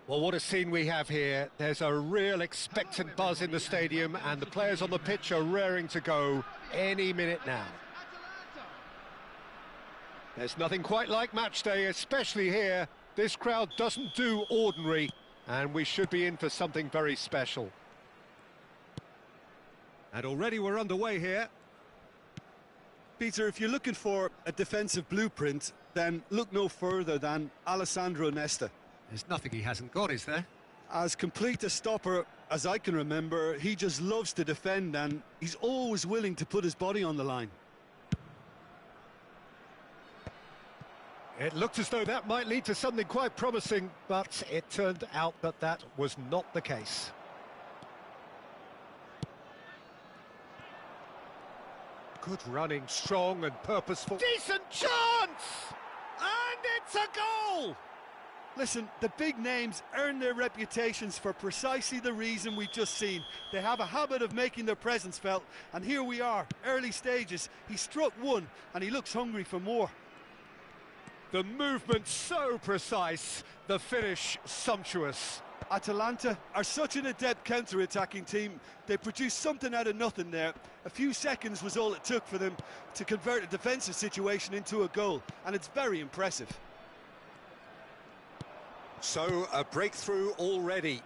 Well, what a scene we have here. There's a real expectant buzz in the stadium and the players on the pitch are raring to go any minute now. There's nothing quite like match day, especially here. This crowd doesn't do ordinary, and we should be in for something very special. And already we're underway here. Peter, if you're looking for a defensive blueprint, then look no further than Alessandro Nesta. There's nothing he hasn't got, is there? As complete a stopper as I can remember, he just loves to defend and he's always willing to put his body on the line. It looked as though that might lead to something quite promising, but it turned out that that was not the case. Good running, strong and purposeful. Decent chance! And it's a goal! Listen, the big names earn their reputations for precisely the reason we've just seen. They have a habit of making their presence felt, and here we are, early stages. He struck one, and he looks hungry for more. The movement so precise, the finish sumptuous. Atalanta are such an adept counter-attacking team. They produced something out of nothing there. A few seconds was all it took for them to convert a defensive situation into a goal, and it's very impressive. So, a breakthrough already.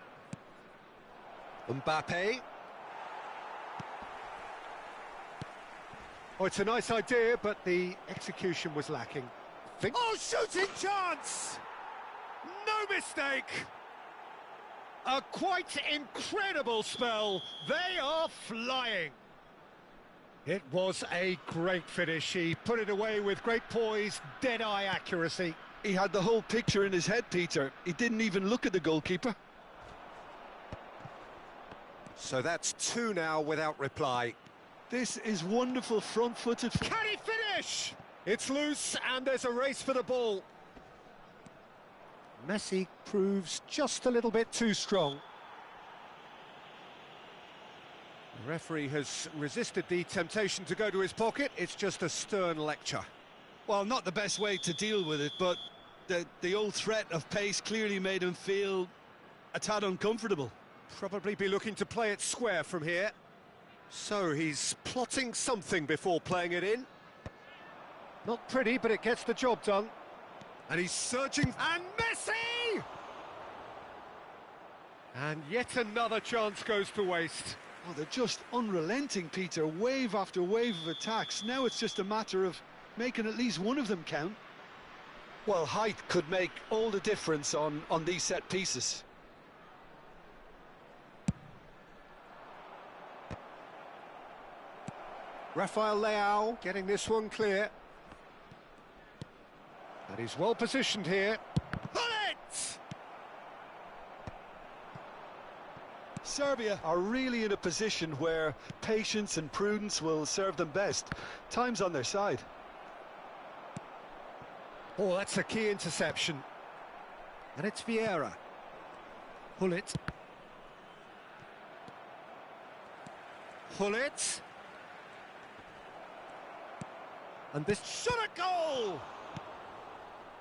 Mbappe. Oh, it's a nice idea, but the execution was lacking. Oh, shooting chance! No mistake! A quite incredible spell. They are flying. It was a great finish. He put it away with great poise, dead-eye accuracy. He had the whole picture in his head, Peter. He didn't even look at the goalkeeper. So that's two now without reply. This is wonderful front-footed... Can he finish? It's loose and there's a race for the ball. Messi proves just a little bit too strong. The referee has resisted the temptation to go to his pocket. It's just a stern lecture. Well, not the best way to deal with it, but the old threat of pace clearly made him feel a tad uncomfortable. Probably be looking to play it square from here. So he's plotting something before playing it in. Not pretty, but it gets the job done. And he's surging, and Messi! And yet another chance goes to waste. Oh, they're just unrelenting, Peter. Wave after wave of attacks. Now it's just a matter of making at least one of them count. Well, height could make all the difference on these set pieces. Rafael Leao getting this one clear. And he's well positioned here. Pull it! Serbia are really in a position where patience and prudence will serve them best. Time's on their side. Oh, that's a key interception. And it's Vieira. Pull it. Pull it. And this shot a goal!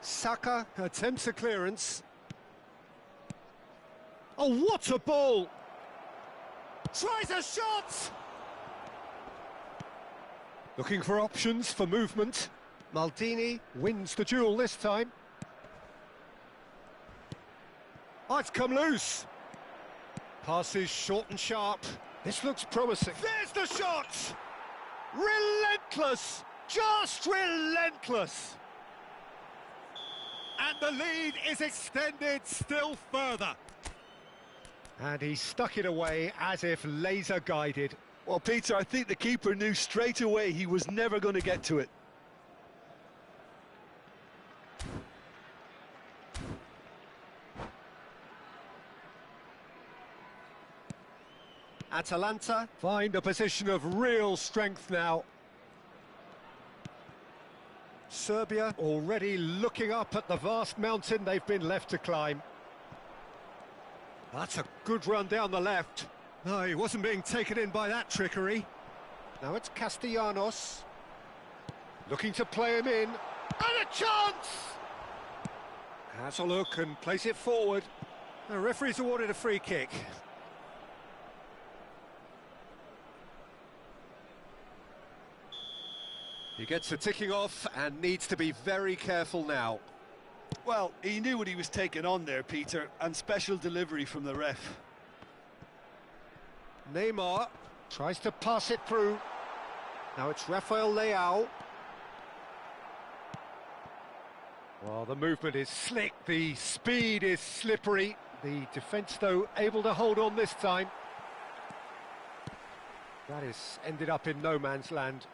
Saka attempts a clearance. Oh, what a ball! Tries a shot! Looking for options for movement. Maldini wins the duel this time. Oh, it's come loose. Passes short and sharp. This looks promising. There's the shot! Relentless! Just relentless! And the lead is extended still further. And he stuck it away as if laser-guided. Well, Peter, I think the keeper knew straight away he was never going to get to it. Atalanta find a position of real strength now. Serbia already looking up at the vast mountain they've been left to climb. That's a good run down the left. No, he wasn't being taken in by that trickery. Now it's Castellanos. Looking to play him in. And a chance! Has a look and plays it forward. The referee's awarded a free kick. He gets a ticking off and needs to be very careful now. Well, he knew what he was taking on there, Peter, and special delivery from the ref. Neymar tries to pass it through. Now it's Rafael Leao. Well, the movement is slick, the speed is slippery. The defence, though, able to hold on this time. That is ended up in no man's land.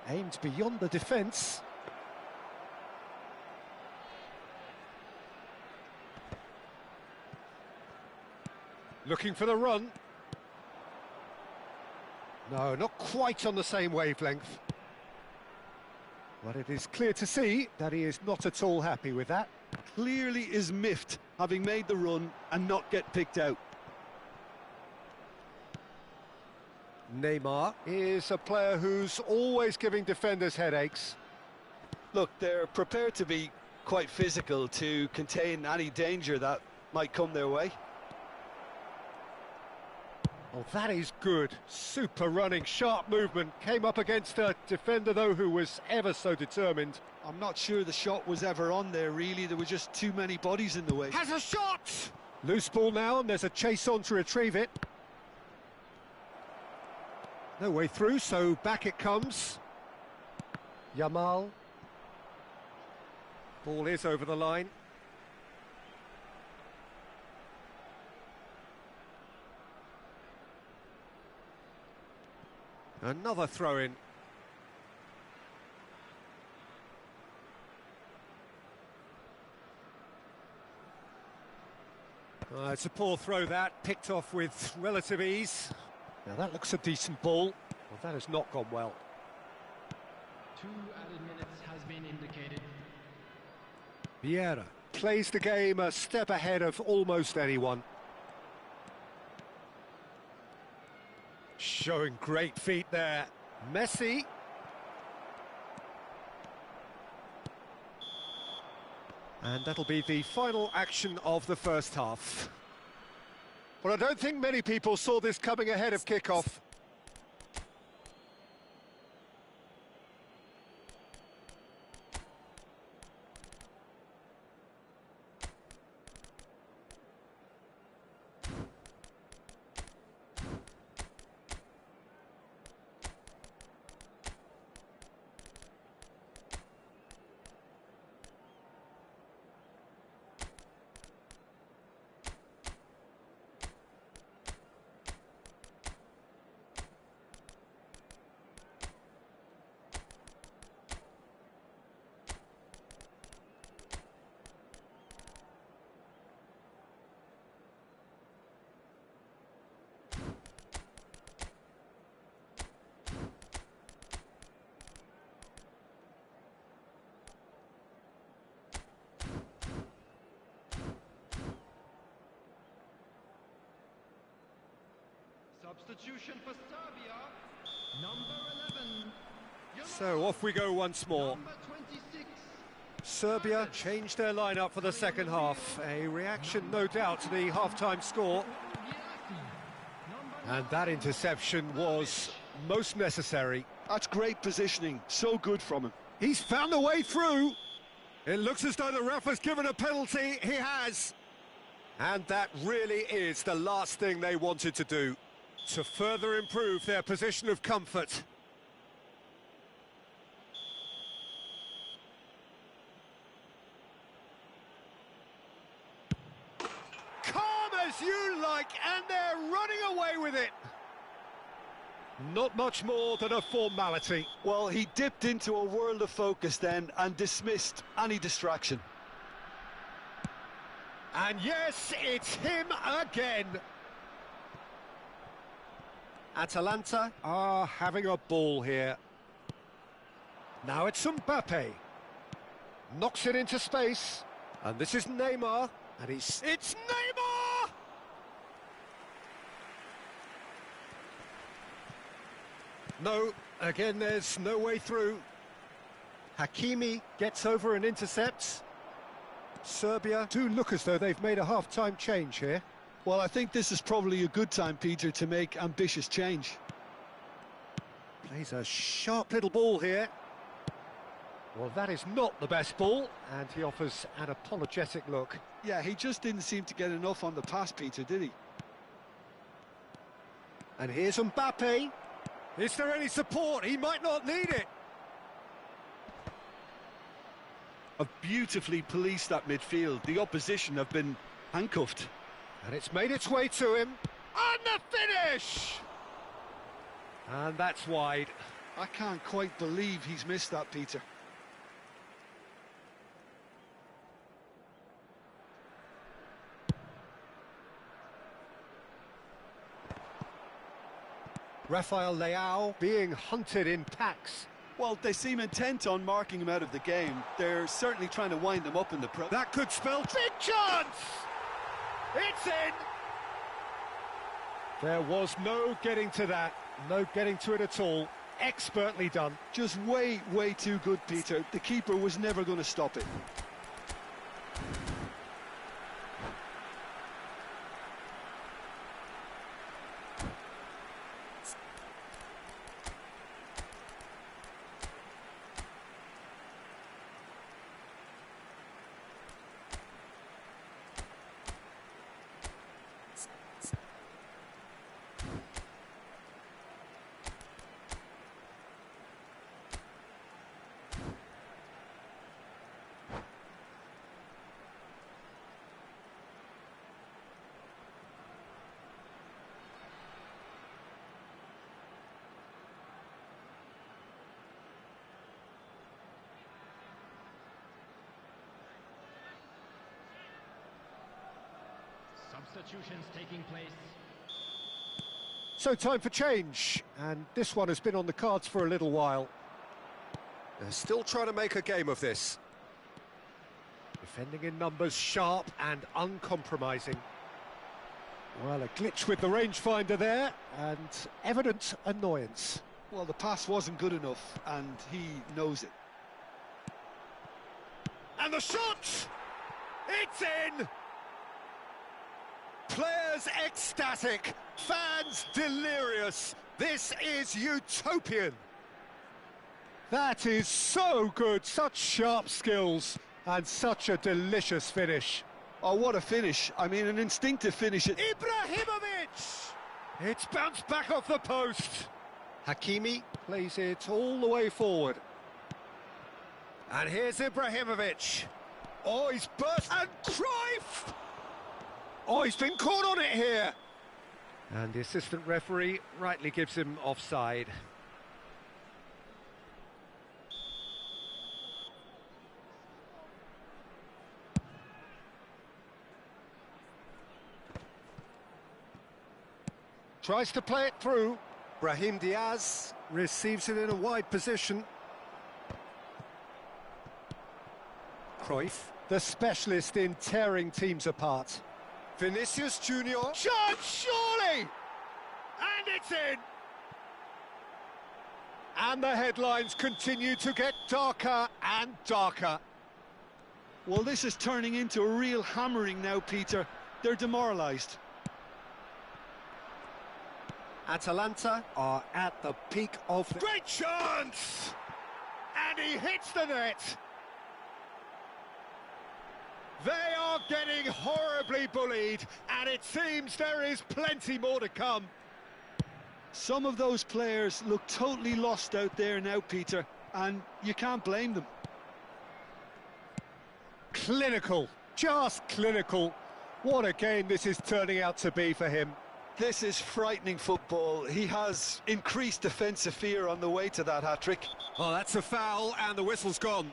Aimed beyond the defence. Looking for the run. No, not quite on the same wavelength. But it is clear to see that he is not at all happy with that. Clearly is miffed, having made the run and not get picked out. Neymar is a player who's always giving defenders headaches. Look, they're prepared to be quite physical to contain any danger that might come their way. Oh, that is good. Super running, sharp movement. Came up against a defender, though, who was ever so determined. I'm not sure the shot was ever on there, really. There were just too many bodies in the way. Has a shot! Loose ball now, and there's a chase on to retrieve it. No way through, so back it comes. Yamal. Ball is over the line. Another throw-in. It's a poor throw that, picked off with relative ease. Now that looks a decent ball. Well, that has not gone well. 2 added minutes has been indicated. Vieira plays the game a step ahead of almost anyone. Showing great feet there. Messi. And that'll be the final action of the first half. Well, I don't think many people saw this coming ahead of kickoff. Substitution for Serbia, number 11. So off we go once more. Number 26. Serbia changed their lineup for the second half. A reaction, no doubt, to the half-time score. And that interception was most necessary. That's great positioning, so good from him. He's found a way through. It looks as though the ref has given a penalty. He has. And that really is the last thing they wanted to do, to further improve their position of comfort. Calm as you like, and they're running away with it. Not much more than a formality. Well, he dipped into a world of focus then and dismissed any distraction. And yes, it's him again. Atalanta are having a ball here. Now it's Mbappe. Knocks it into space. And this is Neymar. And it's Neymar! No, again, there's no way through. Hakimi gets over and intercepts. Serbia do look as though they've made a half-time change here. Well, I think this is probably a good time, Peter, to make ambitious change. Plays a sharp little ball here. Well, that is not the best ball, and he offers an apologetic look. Yeah, he just didn't seem to get enough on the pass, Peter, did he? And here's Mbappe. Is there any support? He might not need it. Have beautifully policed that midfield. The opposition have been handcuffed. And it's made its way to him. And the finish! And that's wide. I can't quite believe he's missed that, Peter. Rafael Leao being hunted in packs. Well, they seem intent on marking him out of the game. They're certainly trying to wind him up in the pro. That could spell big chance! It's in! There was no getting to that, no getting to it at all. Expertly done. Just way too good, Peter. The keeper was never going to stop it. Substitutions taking place. So time for change, and this one has been on the cards for a little while. They're still trying to make a game of this. Defending in numbers, sharp and uncompromising. Well, a glitch with the rangefinder there, and evident annoyance. Well, the pass wasn't good enough, and he knows it. And the shot! It's in! Players ecstatic, fans delirious. This is utopian. That is so good, such sharp skills, and such a delicious finish. Oh, what a finish. I mean, an instinctive finish. Ibrahimovic! It's bounced back off the post. Hakimi plays it all the way forward. And here's Ibrahimovic. Oh, he's burst, and Cruyff! Oh, he's been caught on it here. And the assistant referee rightly gives him offside. Tries to play it through. Brahim Diaz receives it in a wide position. Cruyff, the specialist in tearing teams apart. Vinicius Junior. Chance, surely! And it's in! And the headlines continue to get darker and darker. Well, this is turning into a real hammering now, Peter. They're demoralised. Atalanta are at the peak of the... Great chance! And he hits the net! They are getting horribly bullied, and it seems there is plenty more to come. Some of those players look totally lost out there now, Peter, and you can't blame them. Clinical, just clinical. What a game this is turning out to be for him. This is frightening football. He has increased defensive fear on the way to that hat-trick. Oh, that's a foul, and the whistle's gone.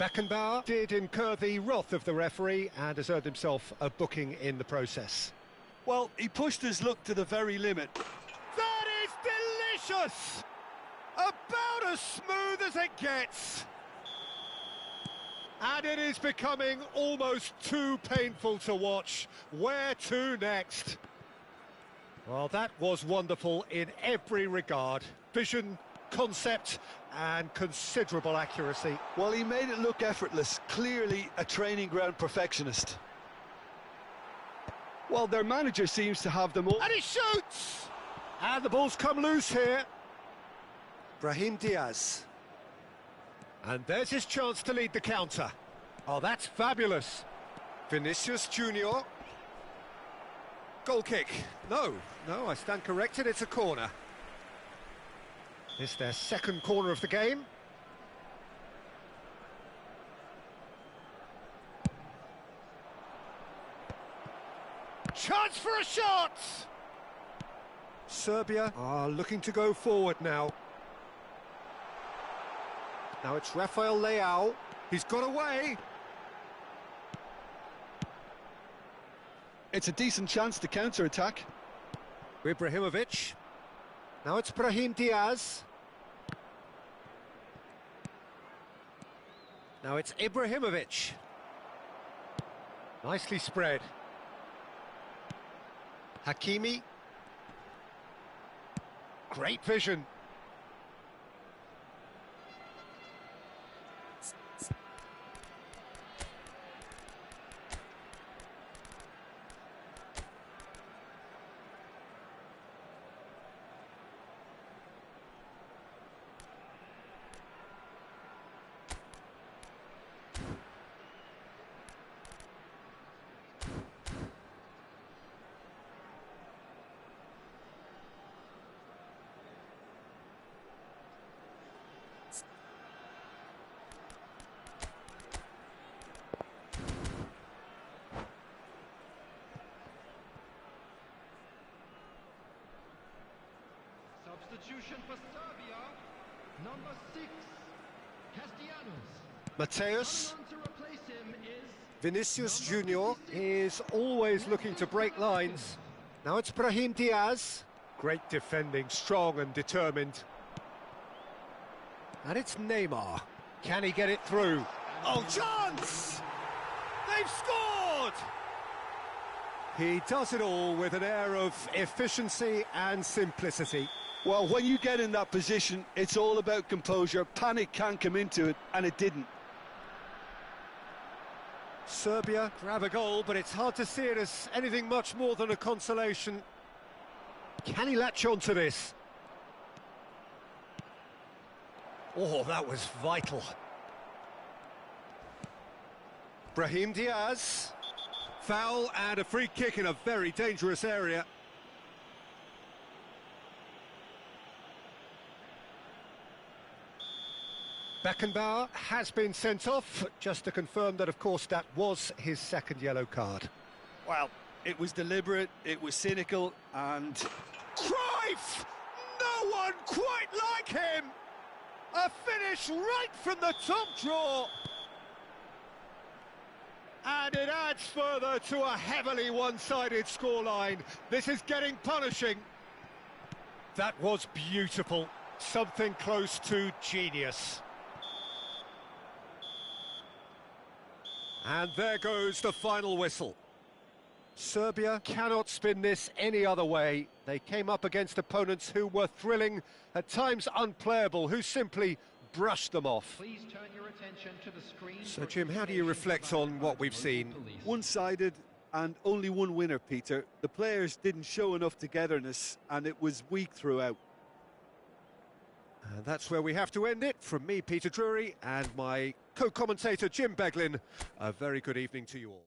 Beckenbauer did incur the wrath of the referee and has earned himself a booking in the process. Well, he pushed his luck to the very limit. That is delicious! About as smooth as it gets. And it is becoming almost too painful to watch. Where to next? Well, that was wonderful in every regard. Vision, concept, and considerable accuracy. Well, he made it look effortless. Clearly a training ground perfectionist. Well, their manager seems to have them all. And he shoots! And the ball's come loose here. Brahim Diaz. And there's his chance to lead the counter. Oh, that's fabulous. Vinicius Junior. Goal kick. No, I stand corrected, it's a corner. It's their second corner of the game. Chance for a shot! Serbia are looking to go forward now. Now it's Rafael Leao. He's got away. it's a decent chance to counter-attack. Ibrahimovic. Now it's Brahim Diaz. Now it's Ibrahimovic. Nicely spread. Hakimi. Great vision. Substitution for Serbia, number 6, Castellanos. Mateus. Coming on to replace him is Vinicius number Junior 56. is always looking to break lines. Now it's Brahim Diaz. Great defending, strong and determined. And it's Neymar. Can he get it through? Oh, chance! They've scored! He does it all with an air of efficiency and simplicity. Well, when you get in that position, it's all about composure. Panic can't come into it, and it didn't. Serbia grab a goal, but it's hard to see it as anything much more than a consolation. Can he latch on to this? Oh, that was vital. Brahim Diaz. Foul and a free kick in a very dangerous area. Beckenbauer has been sent off, just to confirm that, of course, that was his second yellow card. Well, it was deliberate, it was cynical, and... Cruyff! No one quite like him! A finish right from the top draw! And it adds further to a heavily one-sided scoreline. This is getting punishing. That was beautiful. Something close to genius. And there goes the final whistle. Serbia cannot spin this any other way. They came up against opponents who were thrilling, at times unplayable, who simply brushed them off. Please turn your attention to the screen. So, Jim, how do you reflect on what we've seen? One-sided and only one winner, Peter. The players didn't show enough togetherness, and it was weak throughout. And that's where we have to end it. From me, Peter Drury, and my co-commentator, Jim Beglin, a very good evening to you all.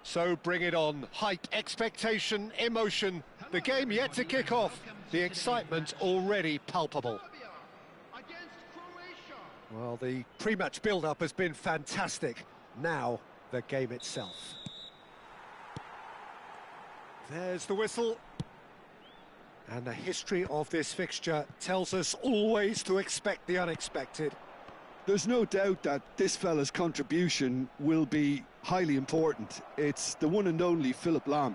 So bring it on. Hype, expectation, emotion. The game yet to kick off. The excitement already palpable. Well, the pre-match build-up has been fantastic. Now, the game itself. There's the whistle. And the history of this fixture tells us always to expect the unexpected. There's no doubt that this fella's contribution will be highly important. It's the one and only Philip Lahm.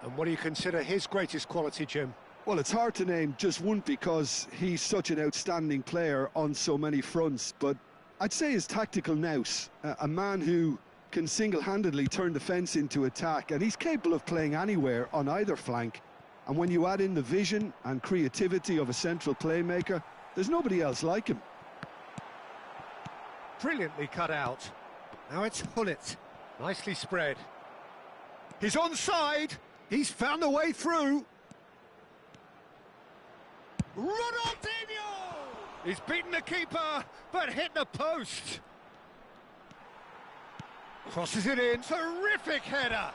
And what do you consider his greatest quality, Jim? Well, it's hard to name just one because he's such an outstanding player on so many fronts, but I'd say his tactical nous, a man who can single-handedly turn defence into attack, and he's capable of playing anywhere on either flank. And when you add in the vision and creativity of a central playmaker, there's nobody else like him. Brilliantly cut out. Now it's Hullet. Nicely spread. He's onside. He's found a way through. Ronaldinho! He's beaten the keeper, but hit the post. Crosses it in. Terrific header.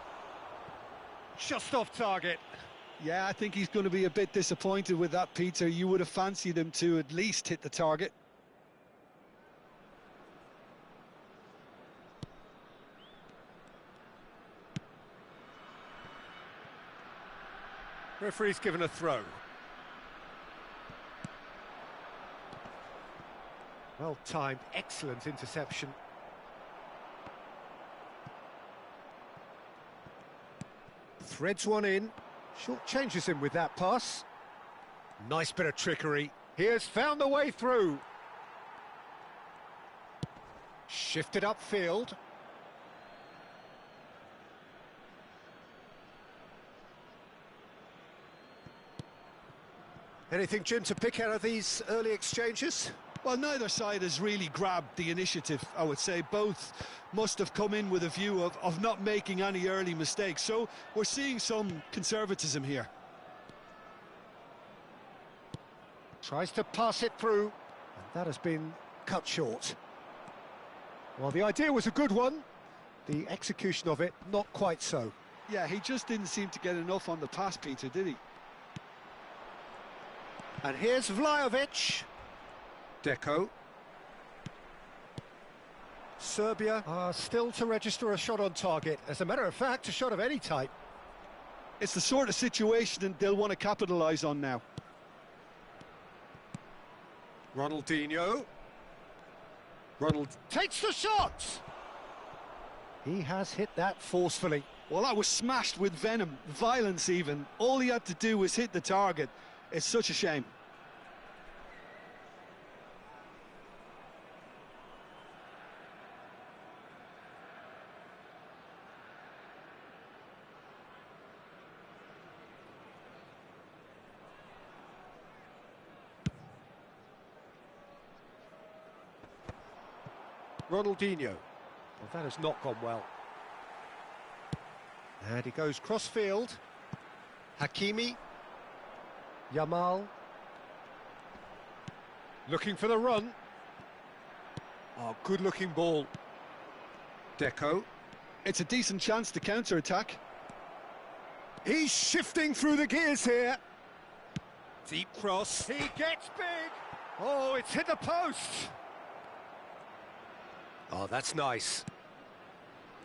Just off target. Yeah, I think he's going to be a bit disappointed with that, Peter. You would have fancied him to at least hit the target. Referee's given a throw. Well timed, excellent interception. Threads one in, short changes him with that pass. Nice bit of trickery. He has found the way through. Shifted upfield. Anything, Jim, to pick out of these early exchanges? Well, neither side has really grabbed the initiative, I would say. Both must have come in with a view of not making any early mistakes. So we're seeing some conservatism here. Tries to pass it through, and that has been cut short. Well, the idea was a good one. The execution of it, not quite so. Yeah, he just didn't seem to get enough on the pass, Peter, did he? And here's Vlahovic. Deco. Serbia are still to register a shot on target. As a matter of fact, a shot of any type. It's the sort of situation that they'll want to capitalise on now. Ronaldinho. Ronald takes the shot! He has hit that forcefully. Well, that was smashed with venom, violence even. All he had to do was hit the target. It's such a shame. Ronaldinho. Well, that has not gone well. And he goes cross-field. Hakimi. Yamal. Looking for the run. Oh, good-looking ball. Deco. It's a decent chance to counter-attack. He's shifting through the gears here. Deep cross. He gets big. Oh, it's hit the post. Oh, that's nice.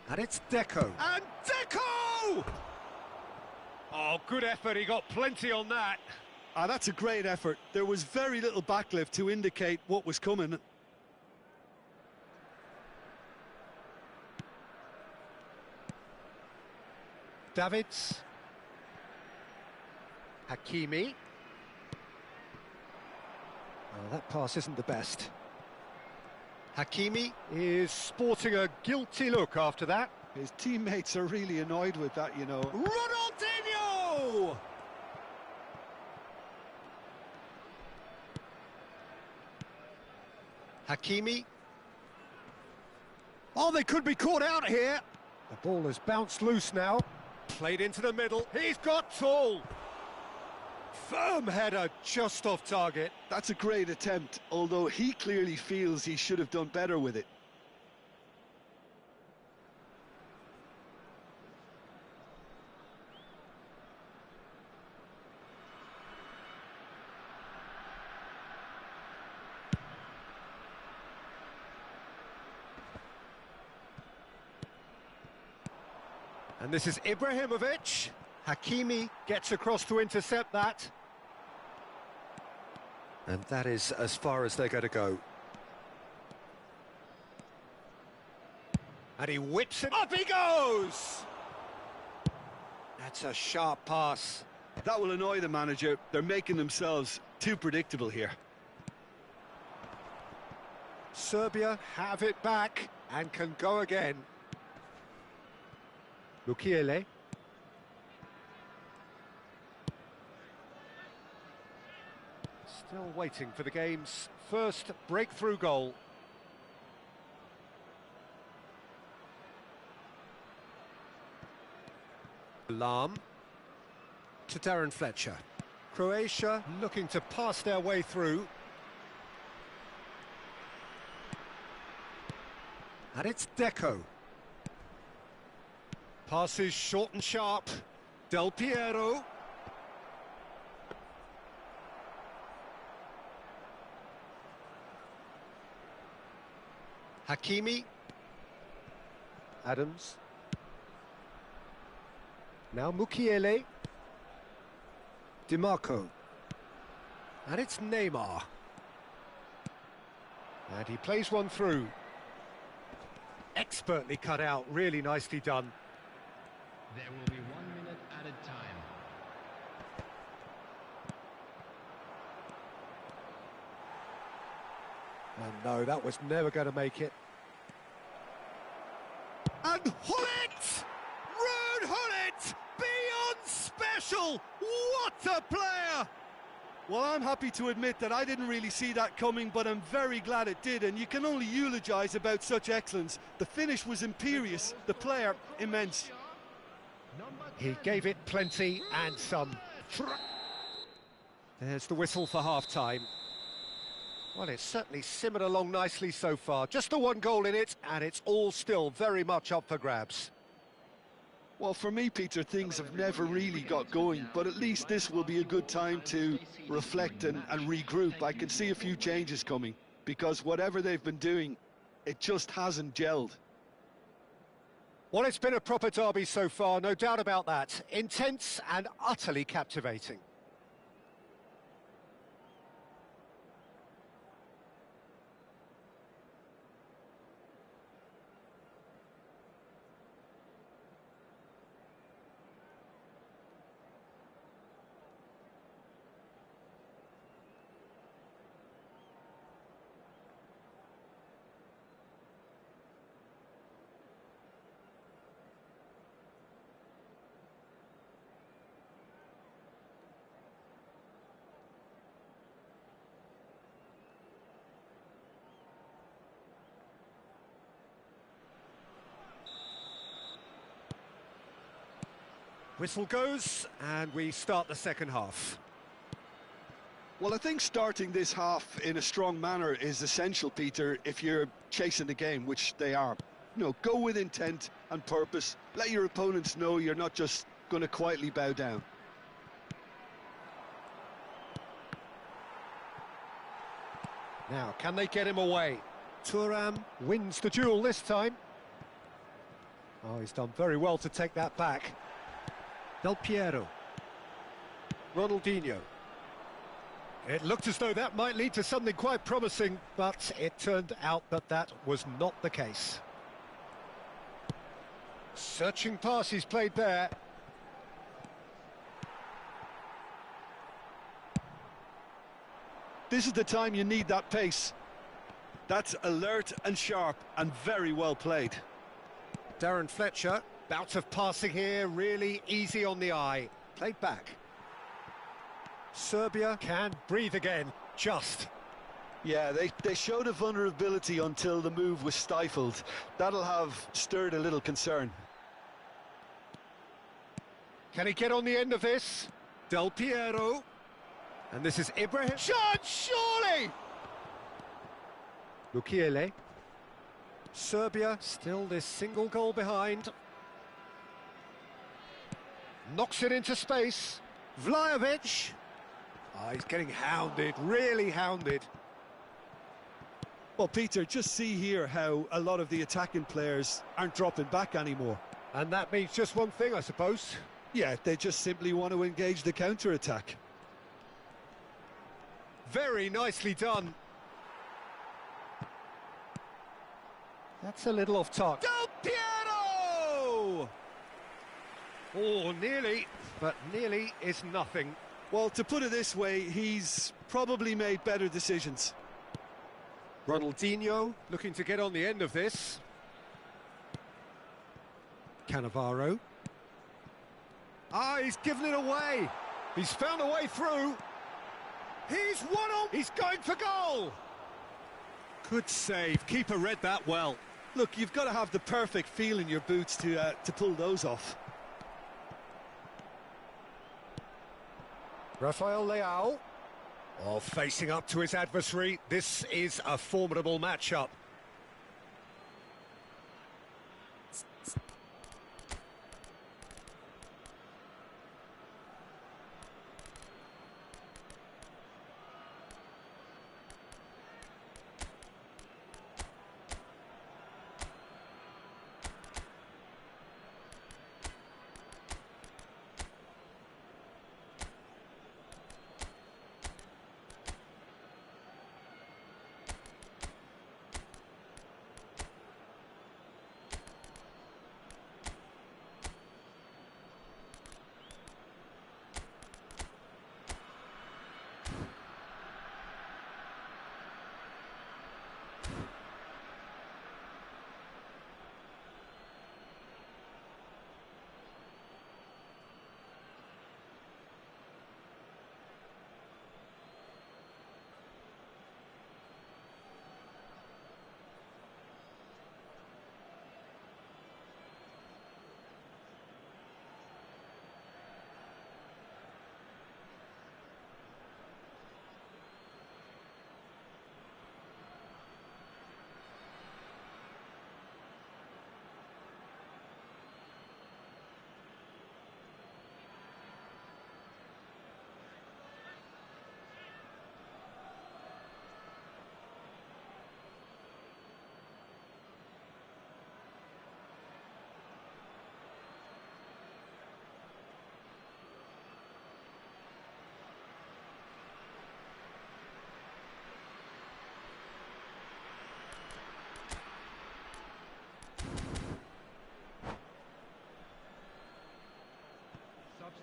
And it's Deco. And Deco! Oh, good effort. He got plenty on that. Ah, that's a great effort. There was very little backlift to indicate what was coming. Davids. Hakimi. Oh, that pass isn't the best. Hakimi is sporting a guilty look after that. His teammates are really annoyed with that, you know. Ronaldinho! Hakimi. Oh, they could be caught out here. The ball has bounced loose now. Played into the middle. He's got tall. Firm header just off target. That's a great attempt, although he clearly feels he should have done better with it. And this is Ibrahimovic. Hakimi gets across to intercept that. And that is as far as they're going to go. And he whips it. Up he goes! That's a sharp pass. That will annoy the manager. They're making themselves too predictable here. Serbia have it back and can go again. Mukiele. Still waiting for the game's first breakthrough goal. Lahm to Darren Fletcher. Croatia looking to pass their way through. And it's Deco. Passes short and sharp. Del Piero. Hakimi. Adams. Now Mukiele. DiMarco. And it's Neymar. And he plays one through. Expertly cut out, really nicely done. There will be 1 minute added time. And no, that was never going to make it. And Hullet! Ruud Hullet! Beyond special! What a player! Well, I'm happy to admit that I didn't really see that coming, but I'm very glad it did, and you can only eulogise about such excellence. The finish was imperious, the player immense. He gave it plenty and some. There's the whistle for half-time. Well, it's certainly simmered along nicely so far. Just the one goal in it, and it's all still very much up for grabs. Well, for me, Peter, things have never really got going, but at least this will be a good time to reflect and regroup. I can see a few changes coming, because whatever they've been doing, it just hasn't gelled. Well, it's been a proper derby so far, no doubt about that. Intense and utterly captivating. Whistle goes, and we start the second half. Well, I think starting this half in a strong manner is essential, Peter, if you're chasing the game, which they are. You know, go with intent and purpose. Let your opponents know you're not just going to quietly bow down. Now, can they get him away? Thuram wins the duel this time. Oh, he's done very well to take that back. Del Piero. Ronaldinho. It looked as though that might lead to something quite promising, but it turned out that that was not the case. Searching pass he's played there. This is the time you need that pace. That's alert and sharp and very well played. Darren Fletcher, bout of passing here, really easy on the eye. Played back. Serbia can breathe again, just. Yeah, they showed a vulnerability until the move was stifled. That'll have stirred a little concern. Can he get on the end of this? Del Piero. And this is Ibrahim. Shot, surely! Mukiele. Serbia still this single goal behind. Knocks it into space. Vlahovic. Oh, he's getting hounded, really hounded. Well, Peter, just see here how a lot of the attacking players aren't dropping back anymore. And that means just one thing, I suppose. Yeah, they just simply want to engage the counter-attack. Very nicely done. That's a little off target. Del Piero! Oh, nearly, but nearly is nothing. Well, to put it this way, he's probably made better decisions. Ronaldinho looking to get on the end of this. Cannavaro. Ah, he's given it away. He's found a way through. He's one on. He's going for goal. Good save. Keeper read that well. Look, you've got to have the perfect feel in your boots to pull those off. Rafael Leao. Oh, facing up to his adversary. This is a formidable matchup.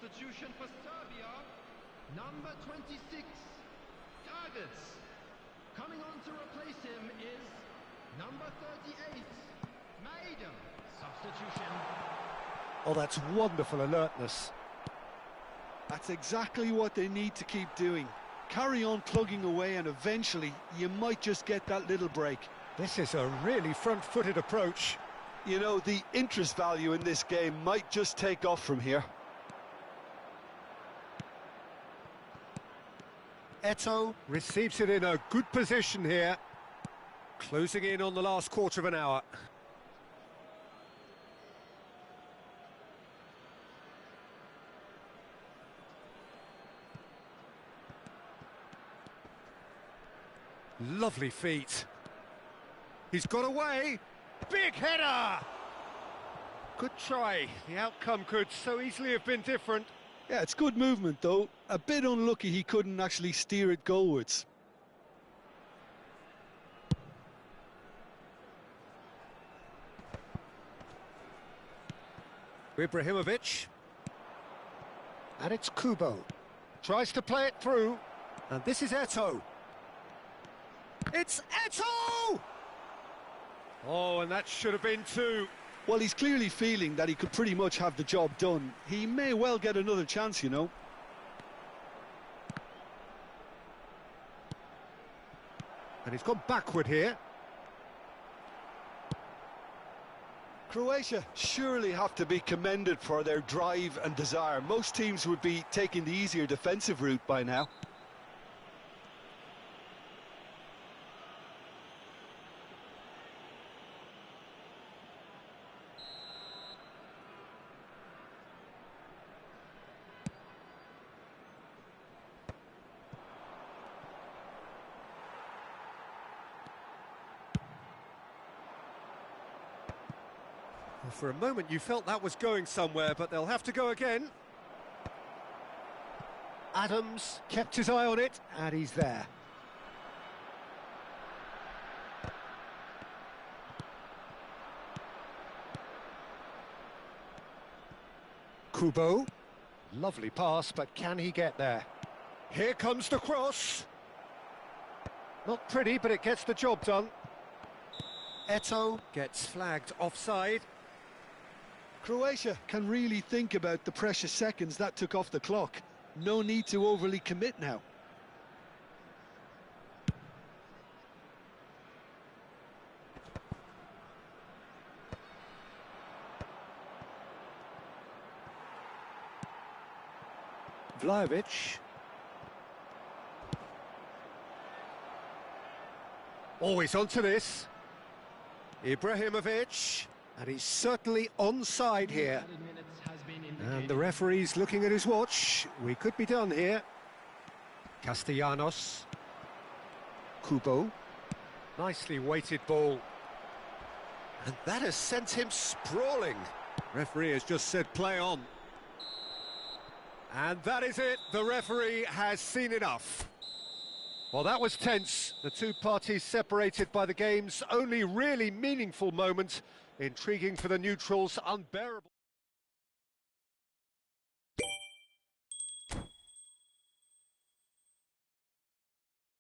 Substitution for Serbia, number 26, Targets. Coming on to replace him is number 38, Maiden. Substitution. Oh, that's wonderful alertness. That's exactly what they need to keep doing. Carry on plugging away and eventually you might just get that little break. This is a really front-footed approach. You know, the interest value in this game might just take off from here. Eto'o receives it in a good position here. Closing in on the last quarter of an hour. Lovely feet. He's got away. Big header! Good try. The outcome could so easily have been different. Yeah, it's good movement though. A bit unlucky he couldn't actually steer it goalwards. Ibrahimovic. And it's Kubo. Tries to play it through. And this is Eto'o. It's Eto'o! Oh, and that should have been two. Well, he's clearly feeling that he could pretty much have the job done. He may well get another chance, you know. And he's gone backward here. Croatia surely have to be commended for their drive and desire. Most teams would be taking the easier defensive route by now. Well, for a moment you felt that was going somewhere, but they'll have to go again. Adams kept his eye on it, and he's there. Kubo. Lovely pass, but can he get there? Here comes the cross. Not pretty, but it gets the job done. Eto'o gets flagged offside. Croatia can really think about the precious seconds that took off the clock. No need to overly commit now. Vlahovic. Always onto this. Ibrahimovic. And he's certainly onside here. And the referee's looking at his watch. We could be done here. Castellanos. Kubo. Nicely weighted ball. And that has sent him sprawling. Referee has just said play on. And that is it. The referee has seen enough. Well, that was tense. The two parties separated by the game's only really meaningful moment. Intriguing for the neutrals, unbearable.